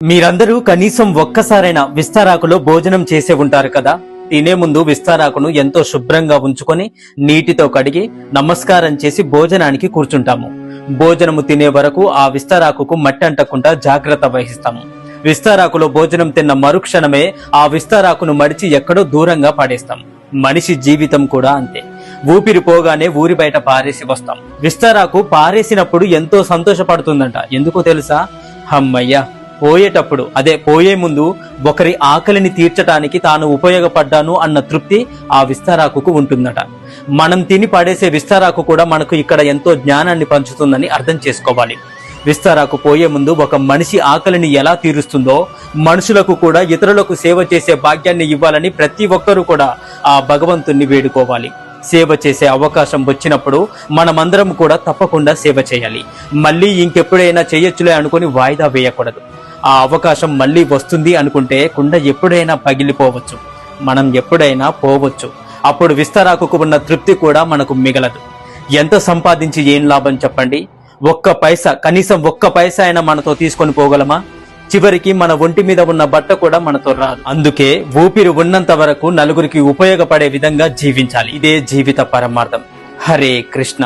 మీరందరూ కనీసం ఒక్కసారైనా విస్తారాకులో భోజనం చేసే ఉంటారు కదా. తినే ముందు విస్తారాకును ఎంతో శుభ్రంగా ఉంచుకొని నీటితో కడిగి నమస్కారం చేసి భోజనానికి కూర్చుంటాము. భోజనము తినే వరకు ఆ విస్తారాకుకు మట్టి అంటకుండా జాగ్రత్త వహిస్తాము. విస్తారాకులో భోజనం తిన్న మరుక్షణమే ఆ విస్తారాకును మడిచి ఎక్కడో దూరంగా పడేస్తాం. మనిషి జీవితం కూడా అంతే. ఊపిరి పోగానే ఊరి బయట పారేసి వస్తాం. విస్తారాకు పారేసినప్పుడు ఎంతో సంతోషపడుతుందంట. ఎందుకో తెలుసా? అమ్మయ్య, పోయేటప్పుడు పోయే ముందు ఒకరి ఆకలిని తీర్చడానికి తాను ఉపయోగపడ్డాను అన్న తృప్తి ఆ విస్తారాకుకు ఉంటుందట. మనం తిని పడేసే విస్తారాకు కూడా మనకు ఇక్కడ ఎంతో జ్ఞానాన్ని పంచుతుందని అర్థం చేసుకోవాలి. విస్తారాకు పోయే ముందు ఒక మనిషి ఆకలిని ఎలా తీరుస్తుందో మనుషులకు కూడా ఇతరులకు సేవ చేసే భాగ్యాన్ని ఇవ్వాలని ప్రతి ఒక్కరూ కూడా ఆ భగవంతుణ్ణి వేడుకోవాలి. సేవ చేసే అవకాశం వచ్చినప్పుడు మనమందరం కూడా తప్పకుండా సేవ చేయాలి. మళ్ళీ ఇంకెప్పుడైనా చేయొచ్చులే అనుకుని వాయిదా వేయకూడదు. ఆ అవకాశం మళ్ళీ వస్తుంది అనుకుంటే కుండ ఎప్పుడైనా పగిలిపోవచ్చు, మనం ఎప్పుడైనా పోవచ్చు. అప్పుడు విస్తారాకుకు ఉన్న తృప్తి కూడా మనకు మిగలదు. ఎంత సంపాదించి ఏం లాభం చెప్పండి? ఒక్క పైసా, కనీసం ఒక్క పైసా అయినా మనతో తీసుకొని పోగలమా? చివరికి మన ఒంటి మీద ఉన్న బట్ట కూడా మనతో రాదు. అందుకే ఊపిరి ఉన్నంత వరకు నలుగురికి ఉపయోగపడే విధంగా జీవించాలి. ఇదే జీవిత పరమార్థం. హరే కృష్ణ.